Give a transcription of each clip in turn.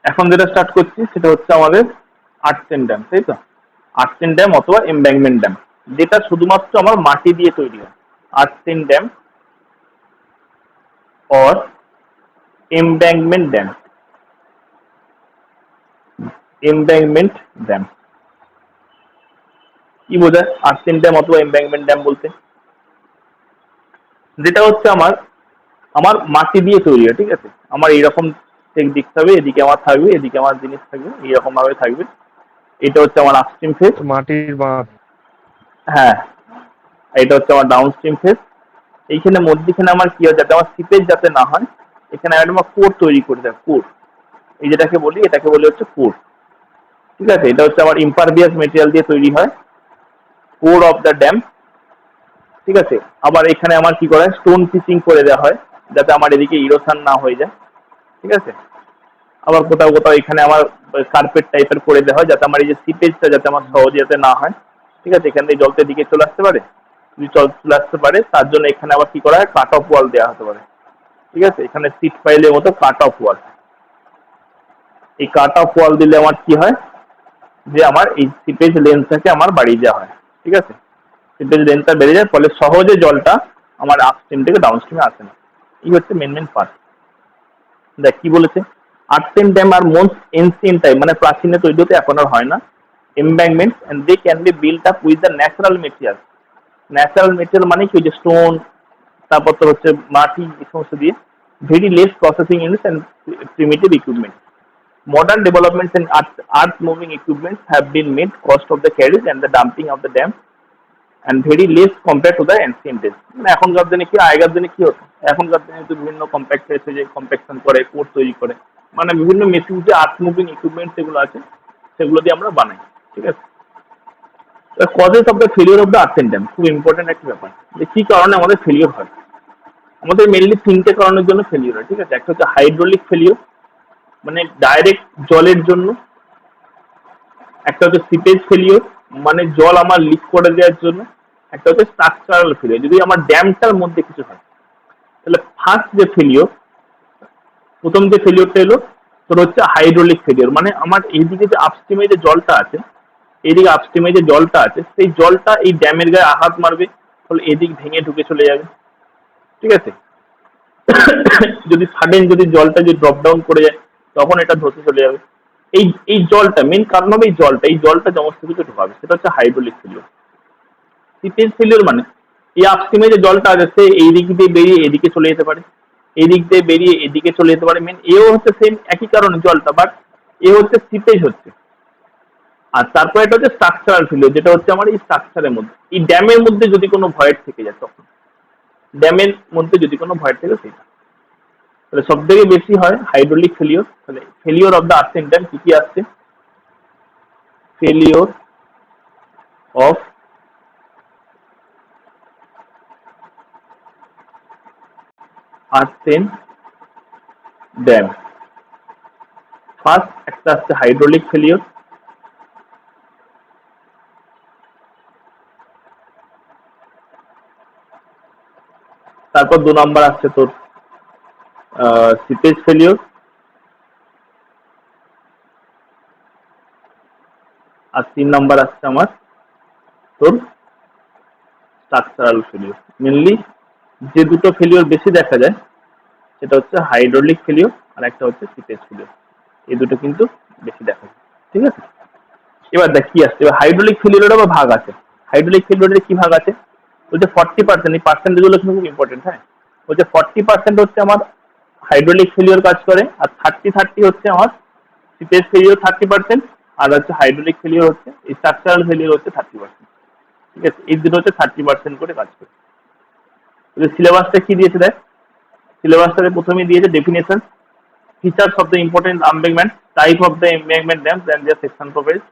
এখন যেটা স্টার্ট করছি সেটা হচ্ছে আমাদের আর্টসেন ড্যাম, তাই তো? আর্টসেন ড্যাম অথবা এমব্যাঙ্কমেন্ট ড্যাম, যেটা শুধুমাত্র আমার মাটি দিয়ে তৈরি হয়। Earthen dam or embankment dam. Embankment dam কি বোঝায় আর্টসেন ড্যাম অথবা এমব্যাঙ্কমেন্ট ড্যাম বলতে? যেটা হচ্ছে আমার আমার মাটি দিয়ে তৈরি হয়, ঠিক আছে? আমার এইরকম দিক থাকবে, এদিকে আমার থাকবে, এদিকে আমার জিনিস থাকবে, এইরকম ভাবে থাকবে। এটা হচ্ছে আমার আপস্ট্রিম ফেস। মাটির বাঁধ। হ্যাঁ, এটা হচ্ছে আমার ডাউনস্ট্রিম ফেস। এইখানে মধ্যিখানে আমার কি হয়, যাতে আমার সিপেজ যাতে না হয়, এখানে আমার কোর তৈরি করে দেয়, কোর। এই যেটাকে বলি, এটাকে বলি হচ্ছে কোর, ঠিক আছে? এটা হচ্ছে আমার ইম্পারভিয়াস মেটেরিয়াল দিয়ে তৈরি হয়, কোর অফ দ্য ড্যাম, ঠিক আছে? আবার এখানে আমার কি করে স্টোন পিচিং করে দেওয়া হয়, যাতে আমার এদিকে ইরোশন না হয়ে যায়, ঠিক আছে? আবার কোথাও কোথাও এখানে আমার কার্পেট টাইপের করে দেওয়া হয়, যাতে আমার এই যে সিপেজটা যাতে আমার সহজে যাতে না হয়, ঠিক আছে? এখান থেকে জলটা দিকে চলে আসতে পারে, যদি জল চলে আসতে পারে, তার জন্য এখানে আবার কি করা হয়, কাট অফ ওয়াল দেওয়া হতে পারে, ঠিক আছে? এখানে সিট পাইলের মতো কাট অফ ওয়াল। এই কাট অফ ওয়াল দিলে আমার কি হয়, যে আমার এই সিপেজ লেন্থটাকে আমার বাড়িয়ে দেওয়া হয়, ঠিক আছে? সিপেজ লেন্থটা বেড়ে যায়, ফলে সহজে জলটা আমার আপস্ট্রিম থেকে ডাউনস্ট্রিমে আসে না। এই হচ্ছে মেন পার্ট। দেখ কি বলেছে, earthen dam are most ancient time, মানে প্রাচীনে তৈরি হতে এখন আর হয় না। Embankments and they can be built up with the natural material. Natural material মানে কি, ওই যে স্টোন, তারপর তো হচ্ছে মাটি, এই সমস্ত দিয়ে। Very less processing units and primitive equipment. Modern developments in earth moving equipments have been made cost of the carriage and the dumping of the dam and very less compared to the ancient days. মানে এখনকার দিনে কি, আগেকার দিনে কি হতো, এখনকার দিনে তো বিভিন্ন কম্প্যাক্ট এসে যে কম্প্যাকশন করে, কোড তৈরি করে, মানে বিভিন্ন মেশিন যে আর্থ মুভিং ইকুইপমেন্ট যেগুলো আছে সেগুলো দিয়ে আমরা বানাই, ঠিক আছে? Causes of the failure of the earthen dam খুব ইম্পর্টেন্ট একটা ব্যাপার, যে কি কারণে আমাদের ফেলিওর হয়। আমাদের মেনলি তিনটে কারণের জন্য ফেলিওর হয়, ঠিক আছে? একটা হচ্ছে হাইড্রোলিক ফেলিওর, মানে ডাইরেক্ট জলের জন্য। একটা হচ্ছে সিপেজ ফেলিওর, মানে জল আমার লিক করে দেওয়ার জন্য। একটা হচ্ছে স্ট্রাকচারাল ফেলিওর, যদি আমার ড্যামটার মধ্যে কিছু হয়। তাহলে ফার্স্ট যে ফেলিওর, প্রথম যে ফেলিওরটা এলো তোর হচ্ছে হাইড্রোলিক ফেলিওর, মানে আমার এইদিকে যে আপস্ট্রিমে যে জলটা আছে, এইদিকে আপস্ট্রিমে যে জলটা আছে, সেই জলটা এই ড্যামের গায়ে আঘাত মারবে, ফলে এদিক ভেঙে ঢুকে চলে যাবে, ঠিক আছে? যদি সাডেন যদি জলটা যদি ড্রপ ডাউন করে যায়, তখন এটা ধসে চলে যাবে। এই এই জলটা মেন কারণ হবে, এই জলটা সমস্ত কিছু ঢোকাবে, সেটা হচ্ছে হাইড্রোলিক ফেলিওর। সিপেজ ফেলিওর মানে এই আপস্ট্রিমে যে জলটা আছে, সে এই দিক দিয়ে বেরিয়ে এদিকে চলে যেতে পারে, এই দিক দিয়ে বেরিয়ে এদিকে চলে যেতে পারে। মেন এও হচ্ছে সেম একই কারণে জলটা, বাট এ হচ্ছে সিপেজ হচ্ছে। আর তারপরে এটা হচ্ছে স্ট্রাকচারাল ফেলিওর, যেটা হচ্ছে আমার এই স্ট্রাকচারের মধ্যে, এই ড্যামের মধ্যে যদি কোনো ভয়েড থেকে যায়, তখন ড্যামের মধ্যে যদি কোনো ভয়েড থেকে সেটা, তাহলে সব থেকে বেশি হয় হাইড্রোলিক ফেলিওর। তাহলে failure of the earthen dam কি কি আসছে, failure of earthen dam. First একটা আসছে হাইড্রোলিক ফেলিওর, তারপর 2 নম্বর আসছে তোর সিপেজ ফেলিওর, আর 3 নম্বর আসছে আমার তোর স্ট্রাকচারাল ফেলিওর। মেনলি যে দুটো ফেলিওর বেশি দেখা যায়, সেটা হচ্ছে হাইড্রোলিক ফেলিওর আর একটা হচ্ছে সিপেজ ফেলিওর। এই দুটো কিন্তু বেশি দেখা যায়, ঠিক আছে? এবার দেখ কি আসছে, এবার হাইড্রোলিক ফেলিওরের আবার ভাগ আছে। হাইড্রোলিক ফেলিওরের কি ভাগ আছে, বলছে 40%, এই পার্সেন্টেজ গুলো কিন্তু খুব ইম্পর্টেন্ট। হ্যাঁ, বলছে 40% হচ্ছে আমার হাইড্রোলিক ফেলিওর কাজ করে, আর 30 হচ্ছে আমার সিপেজ ফেলিওর 30%, আর হচ্ছে হাইড্রোলিক ফেলিওর হচ্ছে, স্ট্রাকচারাল ফেলিওর হচ্ছে 30%, ঠিক আছে? এই দুটো হচ্ছে 30% করে কাজ করে। সিলেবাসটা কি দিয়েছে দেখ, সিলেবাসটাতে প্রথমে দিয়েছে definition, features of the important embankment, type of the embankment dams and their section profiles,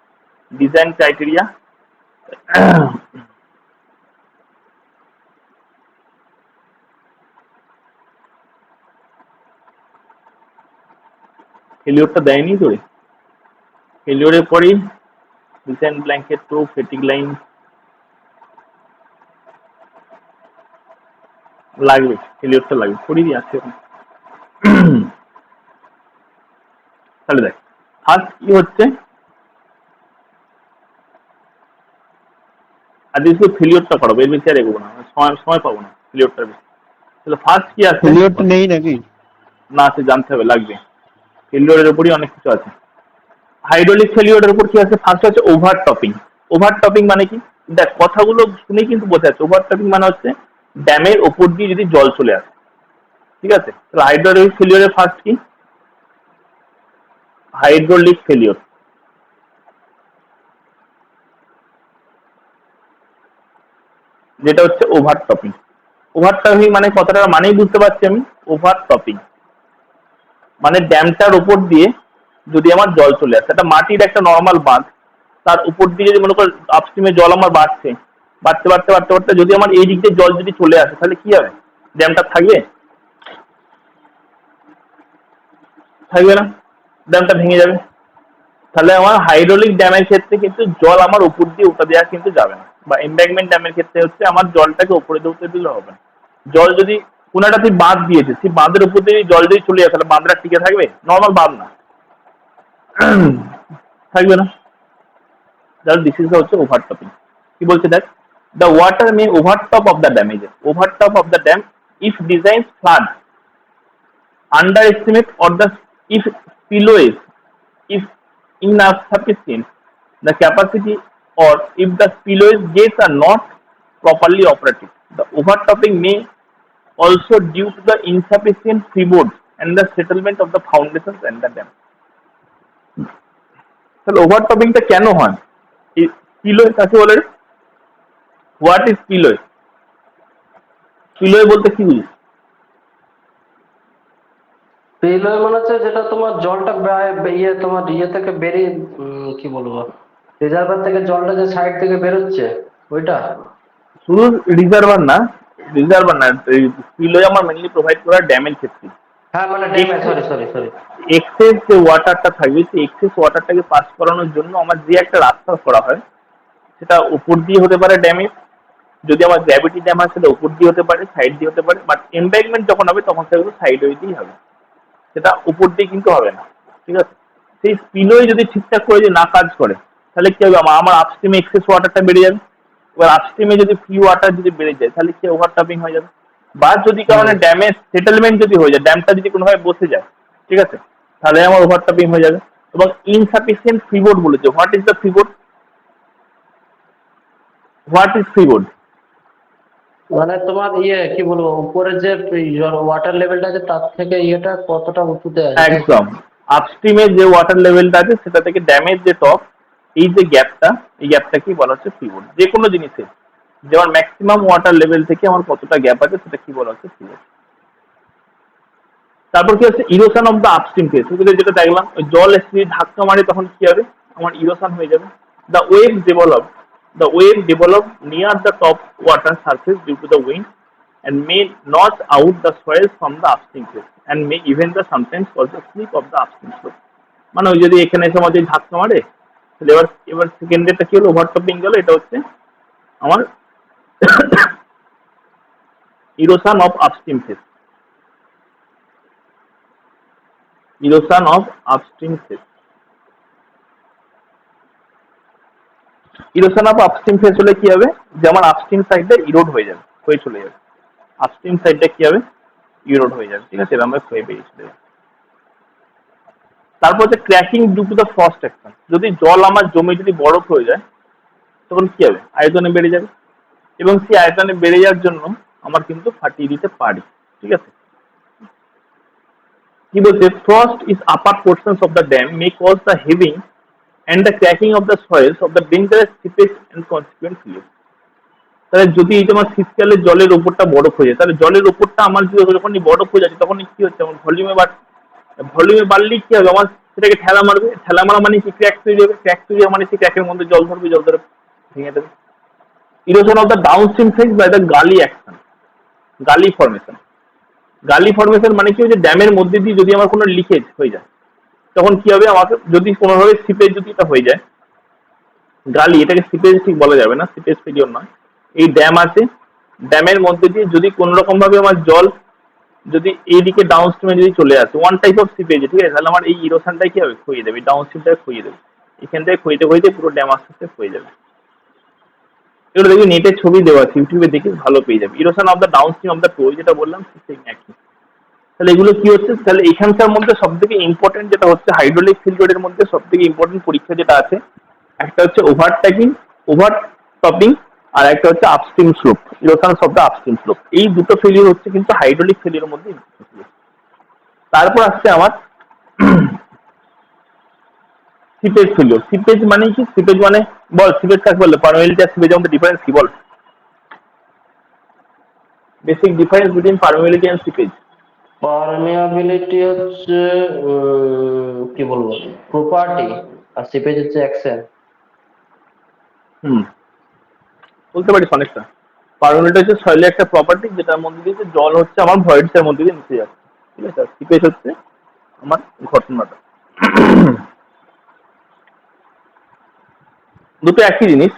design criteria, ফেলিওরটা দেয়নি তোরে, ফেলিওরের পরেই ডিজাইন ব্ল্যাঙ্কেট টু ফেটিক লাইন লাগবে, ফেলিওরটা লাগবে, পড়িয়ে আছে। তাহলে দেখ ফার্স্ট কি হচ্ছে, আজকে শুধু ফেলিওরটা করাবো, এর বেশি আর এগোবো না, সময় পাবো না ফেলিওরটার বেশি। তাহলে ফার্স্ট কি আছে, ফেলিওরটা নেই নাকি? না আছে, জানতে হবে, লাগবে। ফেলিওরের উপরই অনেক কিছু আছে। হাইড্রোলিক ফেলিওরের উপর কি আছে, ফার্স্ট হচ্ছে ওভার টপিং। ওভার টপিং মানে কি, দেখ কথাগুলো শুনেই কিন্তু বোঝা যাচ্ছে। ওভার টপিং মানে হচ্ছে ড্যামের ওপর দিয়ে যদি জল চলে আসে, ঠিক আছে। তাহলে হাইড্রোলিক ফেলিওরের ফার্স্ট কি, হাইড্রোলিক ফেলিওর, যেটা হচ্ছে ওভার টপিং। ওভার টপিং মানে কথাটা মানেই বুঝতে পারছি আমি। ওভার টপিং মানে ড্যামটার উপর দিয়ে যদি আমার জল চলে আসে, একটা মাটির একটা নর্মাল বাঁধ, তার উপর দিয়ে যদি মনে করো আপস্ট্রিমে জল আমার বাড়ছে, বাড়তে বাড়তে বাড়তে বাড়তে যদি আমার এই দিক দিয়ে জল যদি চলে আসে, তাহলে কি হবে, ড্যামটা থাকবে, থাকবে না, ড্যামটা ভেঙে যাবে। তাহলে আমার হাইড্রোলিক ড্যামের ক্ষেত্রে কিন্তু জল আমার উপর দিয়ে উঠে দেওয়া কিন্তু যাবে না, বা এমব্যাঙ্কমেন্ট ড্যামের ক্ষেত্রে হচ্ছে আমার জলটাকে উপরে দিয়ে উঠে দিলে হবে না। জল যদি কোনো একটা তুই বাঁধ দিয়েছে, সেই বাঁধের উপর দিয়ে জল যদি চলে যায়, তাহলে বাঁধটা টিকে থাকবে, নর্মাল বাঁধ না, থাকবে না। তাহলে দিস ইজ হচ্ছে ওভারটপিং। কি বলছে দেখ, the water may overtop of the damage, overtop of the dam if design flood underestimate or the if spillways if insufficient the capacity, or if the spillways gates are not properly operative. The overtopping may also due to the insufficient freeboard and the settlement of the foundations and the dam. তাহলে ওভারটপিংটা কেন হয়, এই spillway কাকে বলে, what is spillway, spillway বলতে কি বুঝিস? Spillway মানে হচ্ছে যেটা তোমার জলটা তোমার ইয়ে থেকে বেরিয়ে কি বলবো, রিজার্ভার থেকে জলটা যে সাইড থেকে বেরোচ্ছে ওইটা। শুধু রিজার্ভার না, রিজার্ভার না, স্পিলওয়ে আমার মেনলি প্রোভাইড করা ড্যামের ক্ষেত্রে। হ্যাঁ মানে ড্যামে, সরি সরি সরি। এক্সেস যে ওয়াটারটা থাকবে, সেই এক্সেস ওয়াটারটাকে পাস করানোর জন্য আমার যে একটা রাস্তা করা হয়, সেটা উপর দিয়ে হতে পারে ড্যামের, যদি আমার গ্র্যাভিটি ড্যাম হয় সেটা উপর দিয়ে হতে পারে, সাইড দিয়ে হতে পারে, বাট এমব্যাঙ্কমেন্ট যখন হবে তখন সেগুলো সাইড ওয়ে দিয়েই হবে, সেটা উপর দিয়ে কিন্তু হবে না, ঠিক আছে। সেই স্পিলওয়ে যদি ঠিকঠাক করে যদি না কাজ করে, তাহলে কি হবে, আমার আপস্ট্রিমে এক্সেস ওয়াটারটা বেড়ে যাবে। এবার আপস্ট্রিমে যদি ফ্রি ওয়াটার যদি বেড়ে যায়, তাহলে কি ওভারটপিং হয়ে যাবে। বা যদি কারণে ড্যামের সেটেলমেন্ট যদি হয়ে যায়, ড্যামটা যদি কোনোভাবে বসে যায়, ঠিক আছে, তাহলে আমার ওভারটপিং হয়ে যাবে। এবং ইনসাফিসিয়েন্ট ফ্রিবোর্ড বলেছে, what is the freeboard, what is freeboard, মানে তোমার ইয়ে কি বলবো, উপরে যে ওয়াটার লেভেলটা আছে তার থেকে ইয়েটা কতটা উঁচুতে আছে। একদম আপস্ট্রিমে যে ওয়াটার লেভেলটা আছে সেটা থেকে ড্যামের যে টপ, এই যে গ্যাপটা, এই গ্যাপটাকেই বলা হচ্ছে ফ্রিবোর্ড। যে কোনো জিনিসের যেমন ম্যাক্সিমাম ওয়াটার লেভেল থেকে আমার কতটা গ্যাপ আছে, সেটা কি বলা হচ্ছে ফ্রিবোর্ড। তারপর কি হচ্ছে erosion of the upstream face, যেটা দেখলাম, ওই জল এসে ধাক্কা মারে তখন কি হবে, আমার ইরোশন হয়ে যাবে। The wave develop, the wave develop near the top water surface due to the wind and may notch out the soil from the upstream face and may even the sometimes cause the slip of the upstream slope. মানে ওই যদি এখানে এসে আমাদের ধাক্কা মারে, তাহলে এবার এবার সেকেন্ডেরটা কি হলো, ওভারটপিং গেল, এটা হচ্ছে আমার erosion of upstream face, erosion of upstream face. Erosion of upstream face হলে কি হবে, যে আমার আপস্ট্রিম সাইডটা ইরোড হয়ে যাবে, হয়ে চলে যাবে, আপস্ট্রিম সাইডটা কি হবে, ইরোড হয়ে যাবে, ঠিক আছে, এরকম হয়ে বেরিয়ে চলে যাবে। তারপর হচ্ছে cracking due to the frost action, যদি জল আমার জমে যদি বরফ হয়ে যায়, তখন কি হবে, আয়তনে বেড়ে যাবে, এবং সেই আয়তনে বেড়ে যাওয়ার জন্য আমার কিন্তু ফাটিয়ে দিতে পারি, ঠিক আছে। কি বলছে, frost is upper portions of the dam may cause the heaving and the cracking of the soils of the dangerous seepage and consequent flow. তাহলে যদি এই যে আমার শীতকালে জলের উপরটা বরফ হয়ে যায়, তাহলে জলের উপরটা আমার যখনই বরফ হয়ে যাচ্ছে, তখন কি হচ্ছে, আমার ভলিউমে বাড়লেই কি হবে, আমার সেটাকে ঠেলা মারবে, ঠেলা মারা মানে কি, ক্র্যাক তৈরি হবে, ক্র্যাক তৈরি হওয়া মানে কি, ক্র্যাকের মধ্যে জল ধরবে, জল ধরে ভেঙে দেবে। Erosion of the downstream face by the gully action, gully formation, gully formation মানে কি, যে ড্যামের মধ্যে দিয়ে যদি আমার কোনো লিকেজ হয়ে যায়, তখন কি হবে, আমাকে যদি কোনোভাবে সিপেজ যদি এটা হয়ে যায়, গালি, এটাকে সিপেজ ঠিক বলা যাবে না, সিপেজ ফেলিওর নয়, এই ড্যাম আছে, ড্যামের মধ্যে দিয়ে যদি কোন রকম ভাবে আমার জল যদি এইদিকে ডাউন স্ট্রিমে যদি চলে আসে ওয়ান টাইপ অফ সিপেজ, ঠিক আছে, তাহলে আমার এই ইরোশনটাই কি হবে, ক্ষয়ে দেবে, ডাউন স্ট্রিমটাকে ক্ষয়ে দেবে, এখান থেকে ক্ষয়তে ক্ষয়তে পুরো ড্যাম আস্তে আস্তে ক্ষয়ে যাবে। এগুলো দেখবি নেটের ছবি দেওয়া আছে, ইউটিউবে দেখে ভালো পেয়ে যাবে। Erosion of the down stream of the toe, যেটা বললাম সেম একই। তাহলে এগুলো কি হচ্ছে, তাহলে এখানকার মধ্যে সব থেকে ইম্পর্টেন্ট যেটা হচ্ছে হাইড্রোলিক ফেলিওরের মধ্যে সব থেকে ইম্পর্টেন্ট পরীক্ষা যেটা আছে, একটা হচ্ছে ওভারটেকিং, ওভার টপিং, আর একটা হচ্ছে upstream slope, erosion of the upstream slope. এই দুটো ফেলিওর হচ্ছে কিন্তু হাইড্রোলিক ফেলিওরের মধ্যে। তারপর আসছে আমার সিপেজ ফেলিওর। সিপেজ মানে কি, সিপেজ মানে বল, সিপেজ কাকে বলে, পারমিয়াবিলিটি আর সিপেজের মধ্যে ডিফারেন্স কি বল, basic difference between permeability and seepage. Permeability হচ্ছে কি বলবো, প্রপার্টি, আর সিপেজ হচ্ছে অ্যাকশন। হুম, বলতে পারিস অনেকটা। পারমিয়াবিলিটি হচ্ছে সয়েলের একটা প্রপার্টি যেটার মধ্যে দিয়ে জল হচ্ছে আমার ভয়েডস এর মধ্যে দিয়ে মিশে যাচ্ছে, ঠিক আছে। সিপেজ হচ্ছে আমার ঘটনাটা। দুটো একই জিনিস।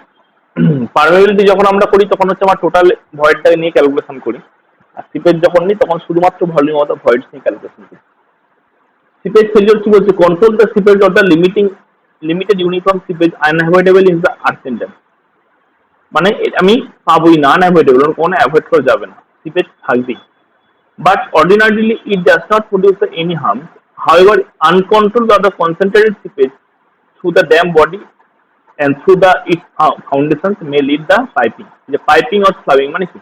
পারমিয়াবিলিটি যখন আমরা করি তখন হচ্ছে আমার টোটাল ভয়েডটাকে নিয়ে ক্যালকুলেশন করি, আর সিপেজ যখন নিই তখন শুধুমাত্র ভলিউম অফ দ্য ভয়েডস নিয়ে ক্যালকুলেশন করি। সিপেজ ফেলিওর কি বলছে, control the seepage of the limited uniform seepage unavoidable in the earthen dam. মানে আমি পাবোই না, আনঅ্যাভয়েডেবল, কোনো অ্যাভয়েড করা যাবে না, সিপেজ থাকবেই। But ordinarily it does not produce any harm. However, uncontrolled or the concentrated seepage through the dam body and through the its foundations may lead the piping. যে piping or স্লাবিং মানে কি,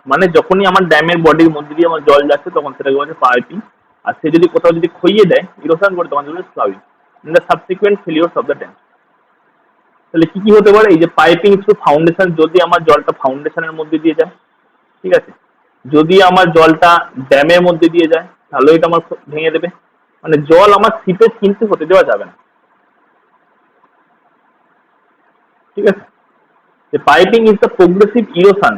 মানে যখনই আমার ড্যামের বডির মধ্যে দিয়ে আমার জল যাচ্ছে তখন সেটাকে বলে পাইপিং, আর সে যদি কোথাও যদি ক্ষইয়ে দেয়, ইরোশন করে, তখন বলে sloughing in the subsequent failures of the dam. তাহলে কি কি হতে পারে, এই যে পাইপিং থ্রু ফাউন্ডেশন, যদি আমার জলটা ফাউন্ডেশনের মধ্যে দিয়ে যায়, ঠিক আছে, যদি আমার জলটা ড্যামের মধ্যে দিয়ে যায় তাহলে এটা আমার ভেঙে দেবে, মানে জল আমার সিপেজ কিন্তু হতে দেওয়া যাবে না, ঠিক আছে। The piping is the progressive erosion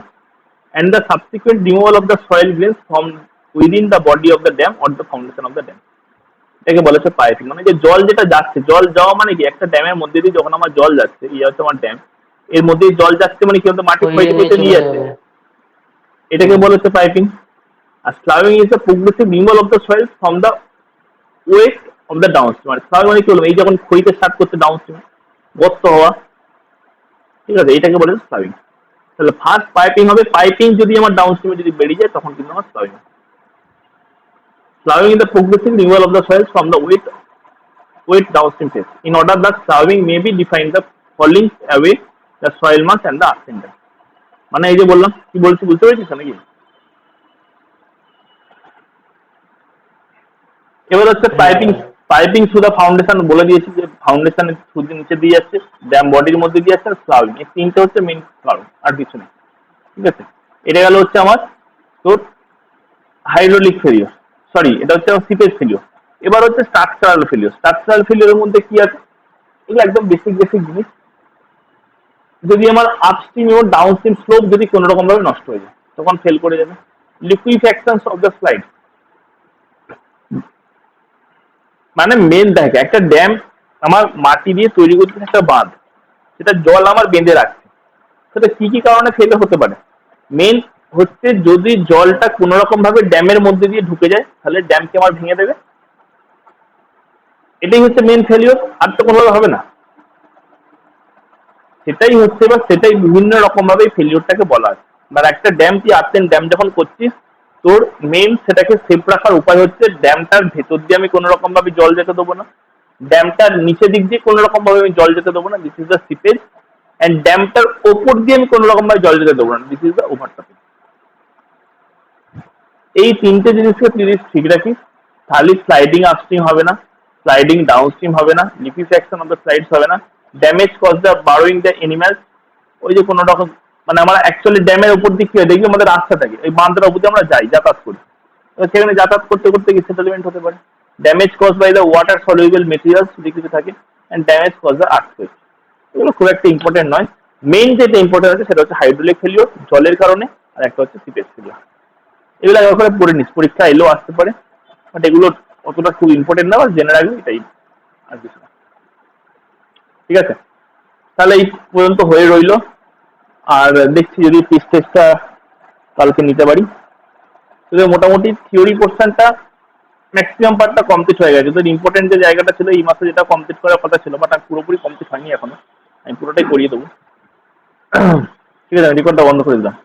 and the subsequent removal of the soil grains from within the body of the dam or the foundation of the dam. এটাকে বলা হচ্ছে পাইপিং, মানে যে জল যেটা যাচ্ছে, জল যাওয়া মানে কি, একটা ড্যামের মধ্যে দিয়ে যখন আমার জল যাচ্ছে, এই হচ্ছে আমার ড্যাম, এর মধ্যে জল যাচ্ছে মানে কি হচ্ছে, মাটি ক্ষয়তে ক্ষয়তে নিয়ে যাচ্ছে, এটাকে বলা হচ্ছে পাইপিং। আর sloughing is the progressive removal of the soil from the wet of the downstream. মানে স্লাবিং মানে কি হলো, এই যখন ক্ষয়তে স্টার্ট করছে ডাউনস্ট্রিমে, গর্ত হওয়া, ঠিক আছে, এটাকে বলে স্লাবিং। তাহলে ফার্স্ট পাইপিং হবে, পাইপিং যদি আমার ডাউনস্ট্রিমে যদি বেরিয়ে যায় তখন কিন্তু আমার sloughing. Sloughing is the progressive removal of the soil from the wet downstream face. In order the sloughing may be define the falling away the soil mass and the earthen. মানে এই যে বললাম, কি বলছি বুঝতে পেরেছিস নাকি? এবার হচ্ছে piping, piping through the foundation বলে দিয়েছি যে ফাউন্ডেশনের থ্রু নিচে দিয়ে যাচ্ছে, ড্যাম বডির মধ্যে দিয়ে যাচ্ছে, স্লাবিং, এই তিনটে হচ্ছে মেইন কারণ, আর কিছু নেই, ঠিক আছে। এটা গেল হচ্ছে আমার তোর হাইড্রোলিক ফেলিওর, সরি এটা হচ্ছে আমার সিপেজ ফেলিওর। এবার হচ্ছে স্ট্রাকচারাল ফেলিওর। স্ট্রাকচারাল ফেলিওরের মধ্যে কি আছে, এগুলো একদম বেসিক বেসিক জিনিস। যদি আমার আপস্ট্রিম এবং ডাউনস্ট্রিম স্লোপ যদি কোনো রকম ভাবে নষ্ট হয়ে যায় তখন ফেল করে যাবে। লিকুইফ্যাকশনস অফ দ্য স্লাইড, মানে মেন দেখ, একটা ড্যাম আমার মাটি দিয়ে তৈরি করতে একটা বাঁধ, সেটা জল আমার বেঁধে রাখছে, সেটা কি কি কারণে ফেলে হতে পারে। মেন হচ্ছে যদি জলটা কোনো রকম ভাবে ড্যামের মধ্যে দিয়ে ঢুকে যায় তাহলে ড্যামকে আমার ভেঙে দেবে, এটাই হচ্ছে মেন ফেলিওর, আর তো কোনোভাবে হবে না। সেটাই হচ্ছে, বা সেটাই বিভিন্ন রকম ভাবে ফেলিওরটাকে বলা হয়। আর একটা ড্যাম, তুই আর্থেন ড্যাম যখন করছিস, তোর মেন সেটাকে সেফ রাখার উপায় হচ্ছে ড্যামটার ভেতর দিয়ে আমি কোনো রকম ভাবে জল যেতে দেবো না, ড্যামটার নিচে দিক দিয়ে কোনো রকম ভাবে আমি জল যেতে দেবো না, this is the seepage. And ড্যামটার ওপর দিয়ে আমি কোনো রকম ভাবে জল যেতে দেবো না, দিস ইজ দ্য ওভারটপিং। এই তিনটে জিনিসকে তুই ঠিক রাখিস, তাহলে স্লাইডিং আপস্ট্রিম হবে না, স্লাইডিং ডাউনস্ট্রিম হবে না, লিকুইফ্যাকশন অফ দ্য স্লাইডস হবে না, damage cause the burrowing the animals. ওই যে কোনো রকম, মানে আমরা অ্যাকচুয়ালি ড্যামের উপর দিক কি হয় দেখবি, আমাদের রাস্তা থাকে, ওই বাঁধটার উপর দিয়ে আমরা যাই, যাতায়াত করি, সেখানে যাতায়াত করতে করতে কি সেটেলমেন্ট হতে পারে। Damage cause by the water soluble materials যদি কিছু থাকে, and damage cause the earthquake. এগুলো খুব একটা ইম্পর্টেন্ট নয়। মেইন যেটা ইম্পর্টেন্ট আছে সেটা হচ্ছে হাইড্রোলিক ফেলিওর জলের কারণে, আর একটা হচ্ছে সিপেজ ফেলিওর। এগুলো একবার করে পড়ে নিস, পরীক্ষা এলেও আসতে পারে, বাট এগুলো অতটা খুব ইম্পর্টেন্ট না, জেনে রাখবি এটাই, আর কিছু না, ঠিক আছে। তাহলে এই পর্যন্ত হয়ে রইলো, আর দেখছি যদি পিস টেস্টটা কালকে নিতে পারি। তোদের মোটামুটি থিওরি পোর্শনটা ম্যাক্সিমাম পার্টটা কমপ্লিট হয়ে গেছে। তোদের ইম্পর্টেন্ট যে জায়গাটা ছিল এই মাসে যেটা কমপ্লিট করার কথা ছিল, বাট আর পুরোপুরি কমপ্লিট হয়নি এখনো। আমি পুরোটাই করিয়ে দেবো। ঠিক আছে, আমি রেকর্ডটা বন্ধ করে দিলাম।